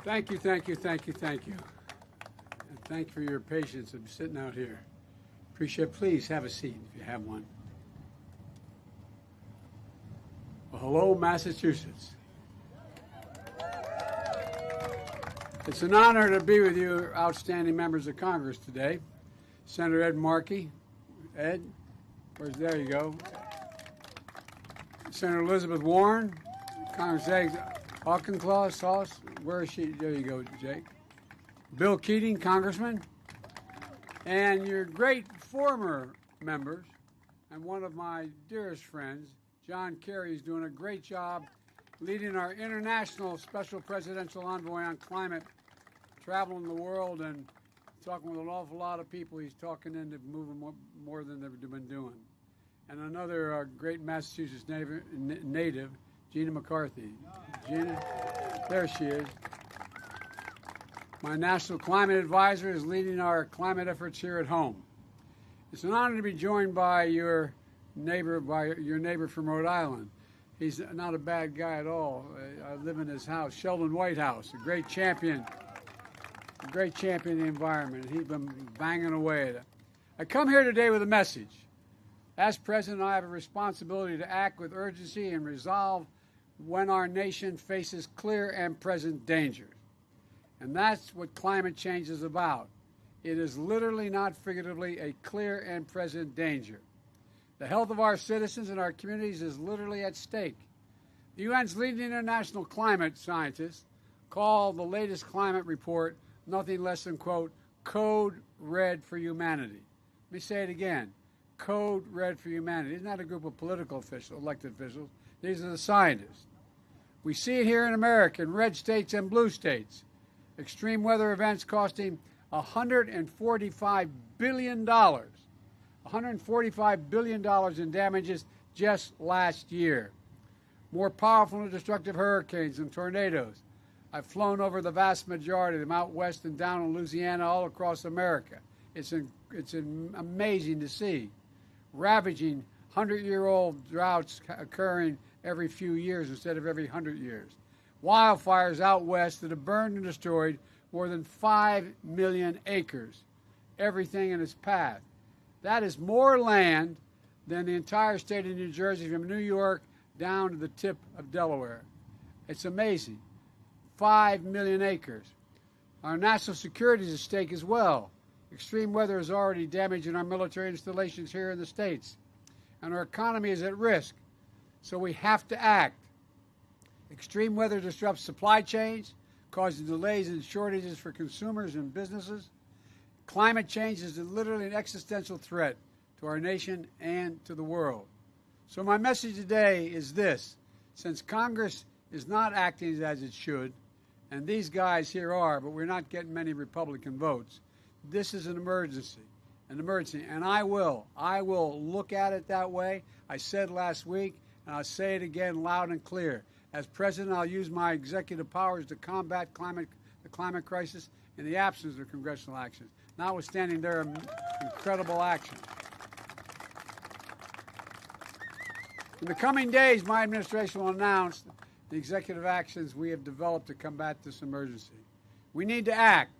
Thank you, thank you, thank you, thank you. And thank you for your patience of sitting out here. Appreciate it. Please have a seat if you have one. Well, hello, Massachusetts. It's an honor to be with you, outstanding members of Congress today. Senator Ed Markey. Ed, there you go. Senator Elizabeth Warren, Congressman Auchinclaw, Sauce, where is she? There you go, Jake. Bill Keating, Congressman, and your great former members, and one of my dearest friends, John Kerry, is doing a great job leading our international special presidential envoy on climate, traveling the world and talking with an awful lot of people. He's talking into moving more than they've been doing. And another great Massachusetts native, Gina McCarthy. Gina, there she is. My national climate advisor is leading our climate efforts here at home. It's an honor to be joined by your neighbor from Rhode Island. He's not a bad guy at all. I live in his house, Sheldon Whitehouse, a great champion of the environment. He's been banging away at it. I come here today with a message. As president, I have a responsibility to act with urgency and resolve when our nation faces clear and present dangers. And that's what climate change is about. It is literally, not figuratively, a clear and present danger. The health of our citizens and our communities is literally at stake. The UN's leading international climate scientists call the latest climate report nothing less than, quote, code red for humanity. Let me say it again. Code red for humanity. It's not a group of political officials, elected officials. These are the scientists. We see it here in America, in red states and blue states. Extreme weather events costing $145 billion. $145 billion in damages just last year. More powerful and destructive hurricanes and tornadoes. I've flown over the vast majority of them out west and down in Louisiana, all across America. It's amazing to see. Ravaging 100-year-old droughts occurring every few years instead of every 100 years. Wildfires out west that have burned and destroyed more than 5 million acres, everything in its path. That is more land than the entire state of New Jersey, from New York down to the tip of Delaware. It's amazing. 5 million acres. Our national security is at stake as well. Extreme weather is already damaging our military installations here in the States, and our economy is at risk, so we have to act. Extreme weather disrupts supply chains, causing delays and shortages for consumers and businesses. Climate change is literally an existential threat to our nation and to the world. So my message today is this. Since Congress is not acting as it should, and these guys here are, but we're not getting many Republican votes, this is an emergency, and I will look at it that way. I said last week, and I'll say it again loud and clear. As president, I'll use my executive powers to combat the climate crisis in the absence of congressional actions, notwithstanding their incredible action. In the coming days, my administration will announce the executive actions we have developed to combat this emergency. We need to act.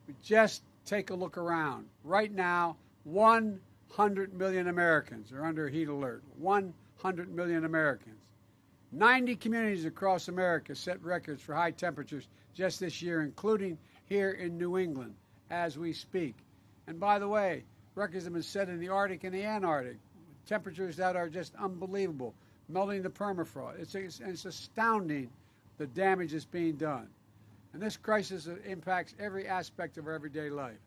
We just take a look around. Right now, 100 million Americans are under heat alert. 100 million Americans. 90 communities across America set records for high temperatures just this year, including here in New England as we speak. And by the way, records have been set in the Arctic and the Antarctic, temperatures that are just unbelievable, melting the permafrost. It's astounding the damage that's being done. And this crisis impacts every aspect of our everyday life.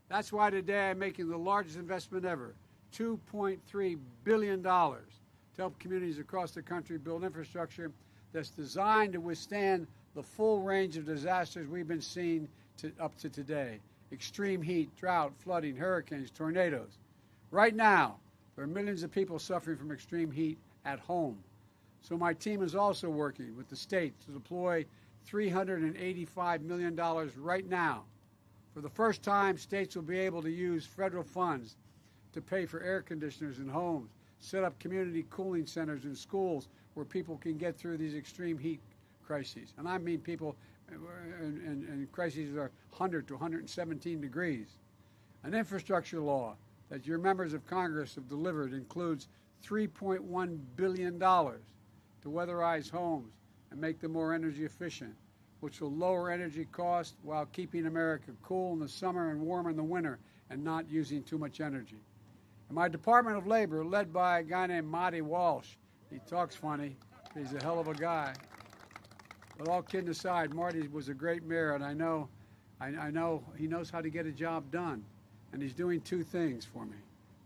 That's why today I'm making the largest investment ever, $2.3 billion, to help communities across the country build infrastructure that's designed to withstand the full range of disasters we've been seeing up to today. Extreme heat, drought, flooding, hurricanes, tornadoes. Right now, there are millions of people suffering from extreme heat at home. So my team is also working with the states to deploy $385 million right now. For the first time, states will be able to use federal funds to pay for air conditioners in homes, set up community cooling centers in schools where people can get through these extreme heat crises. And I mean people in crises that are 100 to 117 degrees. An infrastructure law that your members of Congress have delivered includes $3.1 billion to weatherize homes and make them more energy efficient, which will lower energy costs while keeping America cool in the summer and warm in the winter and not using too much energy. And my Department of Labor, led by a guy named Marty Walsh, he talks funny, he's a hell of a guy. But all kidding aside, Marty was a great mayor, and I know he knows how to get a job done. And he's doing two things for me.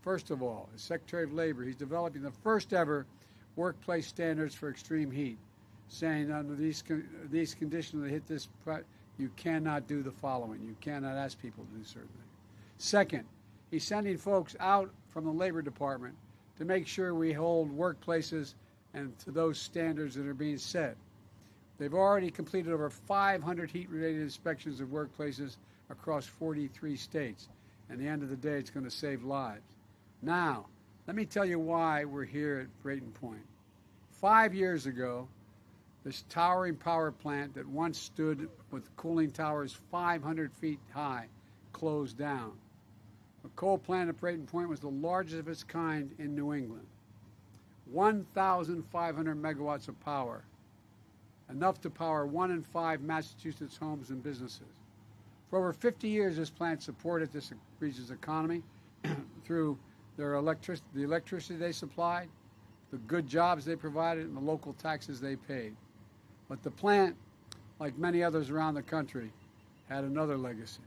First of all, as Secretary of Labor, he's developing the first ever workplace standards for extreme heat, saying under these conditions that hit this, you cannot do the following. You cannot ask people to do certain things. Second, he's sending folks out from the Labor Department to make sure we hold workplaces and to those standards that are being set. They've already completed over 500 heat-related inspections of workplaces across 43 states. And at the end of the day, it's going to save lives. Now, let me tell you why we're here at Brayton Point. 5 years ago, this towering power plant that once stood with cooling towers 500 feet high closed down. The coal plant at Brayton Point was the largest of its kind in New England. 1,500 megawatts of power, enough to power 1 in 5 Massachusetts homes and businesses. For over 50 years, this plant supported this region's economy through the electricity they supplied, the good jobs they provided, and the local taxes they paid. But the plant, like many others around the country, had another legacy,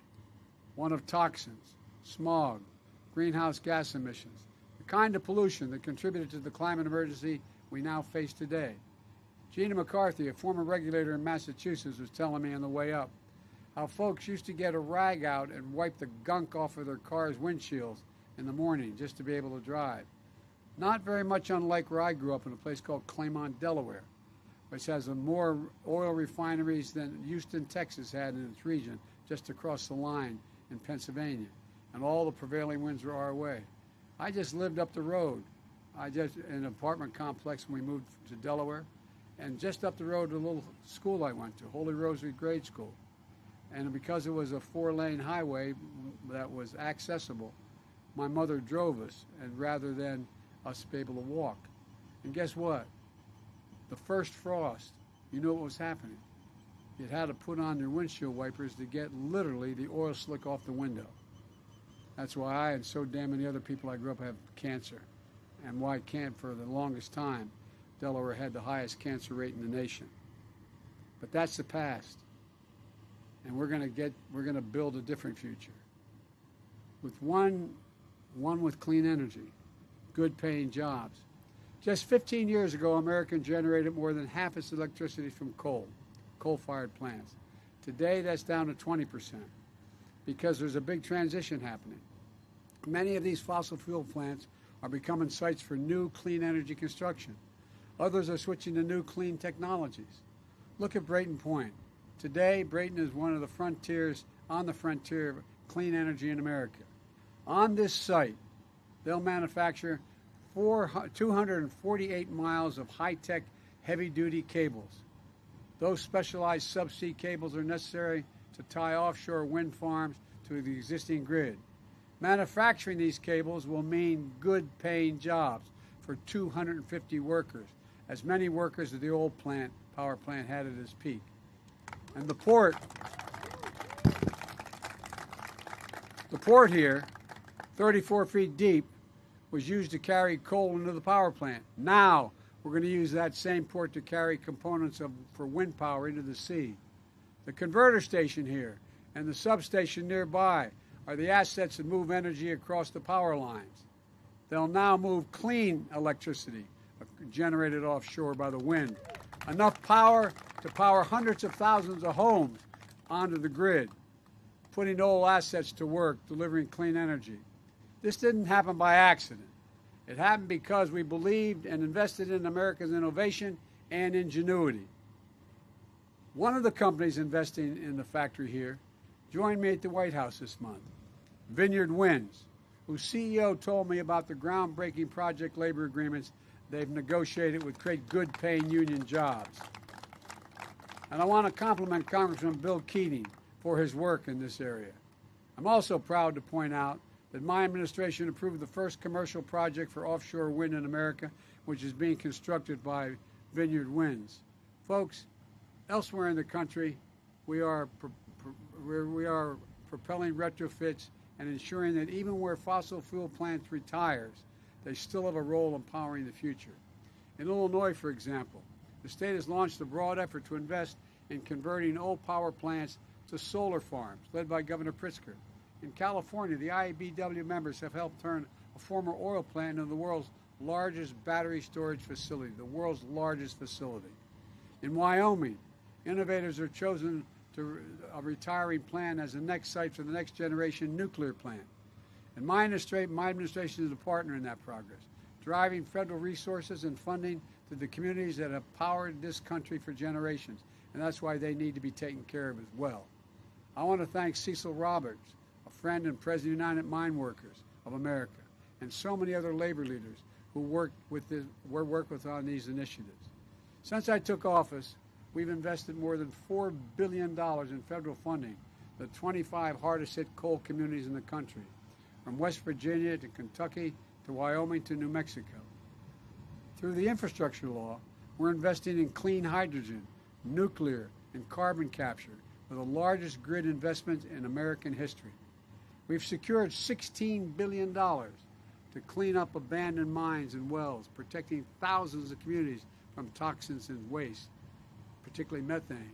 one of toxins, smog, greenhouse gas emissions, the kind of pollution that contributed to the climate emergency we now face today. Gina McCarthy, a former regulator in Massachusetts, was telling me on the way up how folks used to get a rag out and wipe the gunk off of their car's windshields in the morning just to be able to drive. Not very much unlike where I grew up in a place called Claymont, Delaware, which has more oil refineries than Houston, Texas had in its region just across the line in Pennsylvania. And all the prevailing winds were our way. I just lived up the road. In an apartment complex when we moved to Delaware, and just up the road to a little school I went to, Holy Rosary Grade School. And because it was a 4-lane highway that was accessible, my mother drove us, and rather than us be able to walk. And guess what? The first frost, you know what was happening. You had to put on your windshield wipers to get literally the oil slick off the window. That's why I and so damn many other people I grew up have cancer. And why for the longest time, Delaware had the highest cancer rate in the nation. But that's the past. And we're going to build a different future. With one with clean energy, good paying jobs. Just 15 years ago, America generated more than half its electricity from coal-fired plants. Today, that's down to 20% because there's a big transition happening. Many of these fossil fuel plants are becoming sites for new clean energy construction. Others are switching to new clean technologies. Look at Brayton Point. Today, Brayton is on the frontier of clean energy in America. On this site, they'll manufacture 248 miles of high-tech, heavy-duty cables. Those specialized subsea cables are necessary to tie offshore wind farms to the existing grid. Manufacturing these cables will mean good-paying jobs for 250 workers, as many workers as the old power plant had at its peak. And the port here, 34 feet deep, was used to carry coal into the power plant. Now we're going to use that same port to carry components for wind power into the sea. The converter station here and the substation nearby are the assets that move energy across the power lines. They'll now move clean electricity generated offshore by the wind. Enough power to power hundreds of thousands of homes onto the grid, putting old assets to work, delivering clean energy. This didn't happen by accident. It happened because we believed and invested in America's innovation and ingenuity. One of the companies investing in the factory here joined me at the White House this month, Vineyard Winds, whose CEO told me about the groundbreaking project labor agreements they've negotiated with create good-paying union jobs. And I want to compliment Congressman Bill Keating for his work in this area. I'm also proud to point out that my administration approved the first commercial project for offshore wind in America, which is being constructed by Vineyard Winds. Folks, elsewhere in the country, we are propelling retrofits and ensuring that even where fossil fuel plants retires, they still have a role in powering the future. In Illinois, for example, the state has launched a broad effort to invest in converting old power plants to solar farms, led by Governor Pritzker. In California, the IBEW members have helped turn a former oil plant into the world's largest battery storage facility, the world's largest facility. In Wyoming, innovators are chosen to a retiring plant as the next site for the next generation nuclear plant. And my administration is a partner in that progress, driving federal resources and funding to the communities that have powered this country for generations. And that's why they need to be taken care of as well. I want to thank Cecil Roberts, a friend and president of United Mine Workers of America, and so many other labor leaders who work with on these initiatives. Since I took office, we've invested more than $4 billion in federal funding to the 25 hardest hit coal communities in the country, from West Virginia to Kentucky to Wyoming to New Mexico. Through the infrastructure law, we're investing in clean hydrogen, nuclear, and carbon capture with the largest grid investment in American history. We've secured $16 billion to clean up abandoned mines and wells, protecting thousands of communities from toxins and waste, particularly methane.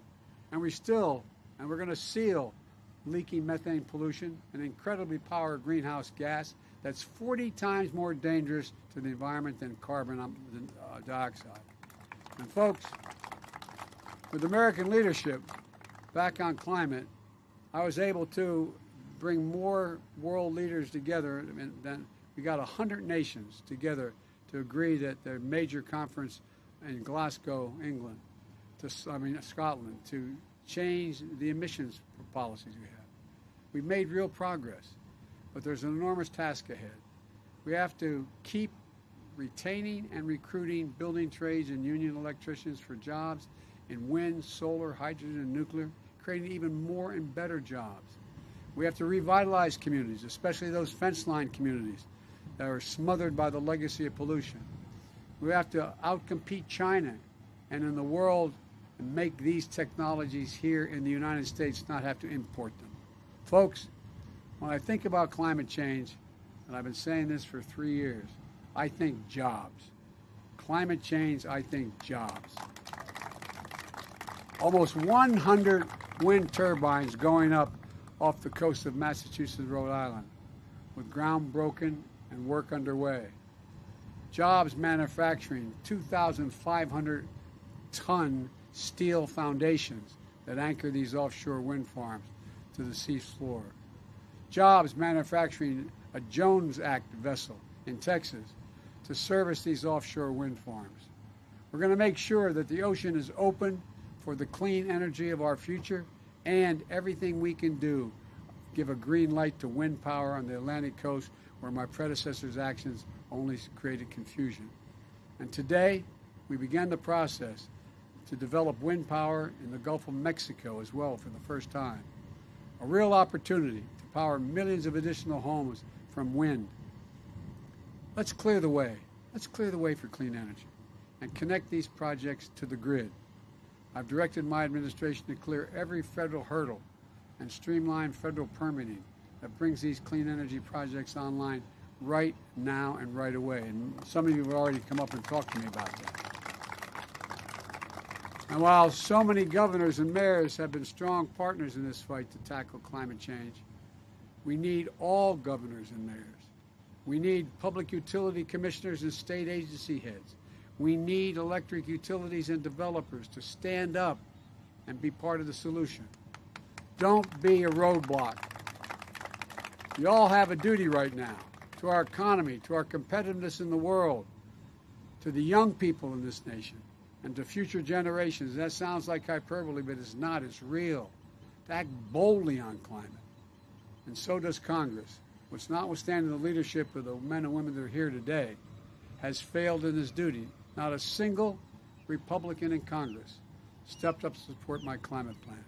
And we're going to seal leaking methane pollution, an incredibly powerful greenhouse gas that's 40 times more dangerous to the environment than carbon dioxide. And folks, with American leadership back on climate, I was able to bring more world leaders together. And we got 100 nations together to agree that the major conference in Glasgow, England, Scotland, to change the emissions policies we have. We've made real progress, but there's an enormous task ahead. We have to keep retaining and recruiting building trades and union electricians for jobs in wind, solar, hydrogen, and nuclear, creating even more and better jobs. We have to revitalize communities, especially those fence-line communities that are smothered by the legacy of pollution. We have to outcompete China and in the world and make these technologies here in the United States, not have to import them. Folks, when I think about climate change, and I've been saying this for 3 years, I think jobs. Climate change, I think jobs. Almost 100 wind turbines going up off the coast of Massachusetts, Rhode Island, with ground broken and work underway. Jobs manufacturing 2,500-ton steel foundations that anchor these offshore wind farms to the sea floor. Jobs manufacturing a Jones Act vessel in Texas to service these offshore wind farms. We're going to make sure that the ocean is open for the clean energy of our future, and everything we can do give a green light to wind power on the Atlantic coast, where my predecessor's actions only created confusion. And today, we began the process to develop wind power in the Gulf of Mexico as well for the first time. A real opportunity to power millions of additional homes from wind. Let's clear the way. Let's clear the way for clean energy and connect these projects to the grid. I've directed my administration to clear every federal hurdle and streamline federal permitting that brings these clean energy projects online right now and right away. And some of you have already come up and talked to me about that. And while so many governors and mayors have been strong partners in this fight to tackle climate change, we need all governors and mayors. We need public utility commissioners and state agency heads. We need electric utilities and developers to stand up and be part of the solution. Don't be a roadblock. You all have a duty right now to our economy, to our competitiveness in the world, to the young people in this nation, and to future generations. That sounds like hyperbole, but it's not. It's real. To act boldly on climate. And so does Congress, which, notwithstanding the leadership of the men and women that are here today, has failed in its duty. Not a single Republican in Congress stepped up to support my climate plan.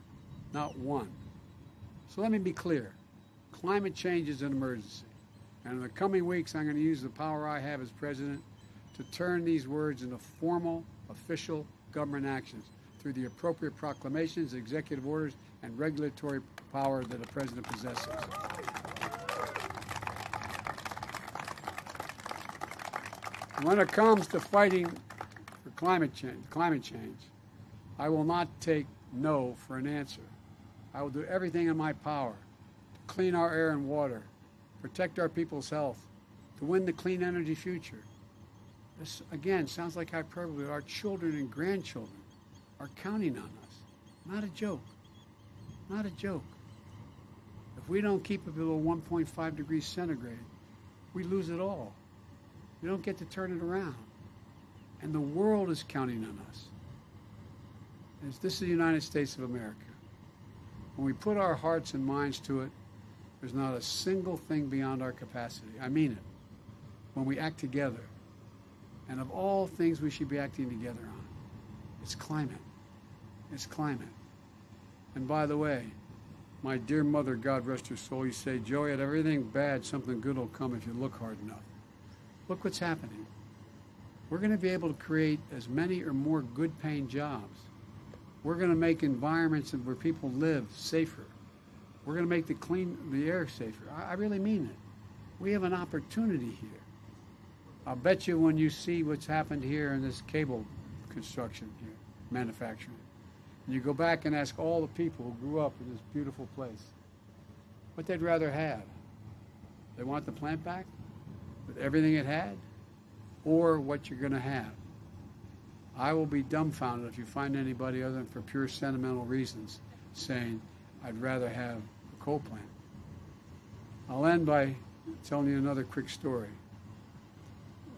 Not one. So let me be clear. Climate change is an emergency. And in the coming weeks, I'm going to use the power I have as president to turn these words into formal, official government actions through the appropriate proclamations, executive orders, and regulatory power that a president possesses. When it comes to fighting for climate change, I will not take no for an answer. I will do everything in my power to clean our air and water, protect our people's health, to win the clean energy future. This, again, sounds like hyperbole. Our children and grandchildren are counting on us. Not a joke. Not a joke. If we don't keep it below 1.5 degrees centigrade, we lose it all. We don't get to turn it around. And the world is counting on us. This is the United States of America. When we put our hearts and minds to it, there's not a single thing beyond our capacity. I mean it. When we act together, and of all things we should be acting together on, it's climate. It's climate. And by the way, my dear mother, God rest her soul, used to say, Joey, out of everything bad, something good will come if you look hard enough. Look what's happening. We're going to be able to create as many or more good-paying jobs. We're going to make environments where people live safer. We're going to make the air safer. I really mean it. We have an opportunity here. I'll bet you when you see what's happened here in this cable construction here, manufacturing, and you go back and ask all the people who grew up in this beautiful place what they'd rather have. They want the plant back with everything it had, or what you're going to have. I will be dumbfounded if you find anybody other than for pure sentimental reasons saying, I'd rather have a coal plant. I'll end by telling you another quick story.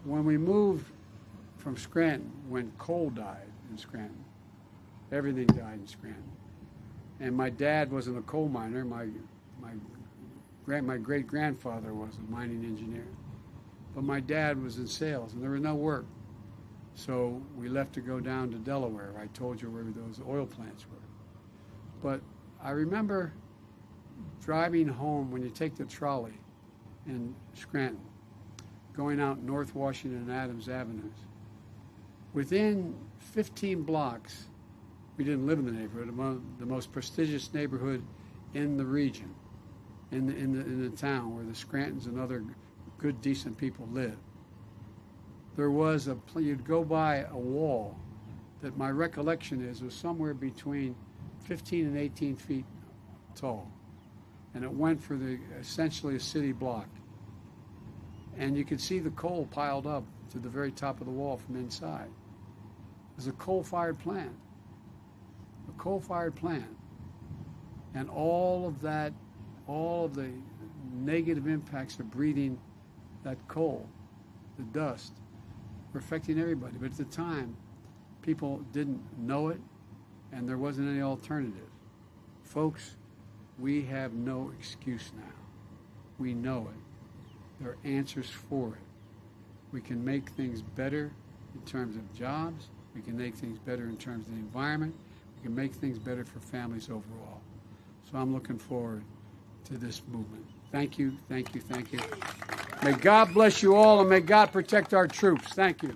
When we moved from Scranton, when coal died in Scranton, everything died in Scranton. And my dad wasn't a coal miner. My great-grandfather was a mining engineer. But my dad was in sales, and there was no work. So we left to go down to Delaware. I told you where those oil plants were. But I remember driving home when you take the trolley in Scranton, going out North Washington and Adams Avenues. Within 15 blocks, we didn't live in the neighborhood, the most prestigious neighborhood in the region, in the town where the Scrantons and other good, decent people live. There was you'd go by a wall that my recollection was somewhere between 15 and 18 feet tall. And it went for essentially a city block. And you could see the coal piled up to the very top of the wall from inside. It was a coal-fired plant. A coal-fired plant. And all of the negative impacts of breathing that coal, the dust, were affecting everybody. But at the time, people didn't know it, and there wasn't any alternative. Folks, we have no excuse now. We know it. There are answers for it. We can make things better in terms of jobs. We can make things better in terms of the environment. We can make things better for families overall. So I'm looking forward to this movement. Thank you, thank you, thank you. May God bless you all, and may God protect our troops. Thank you.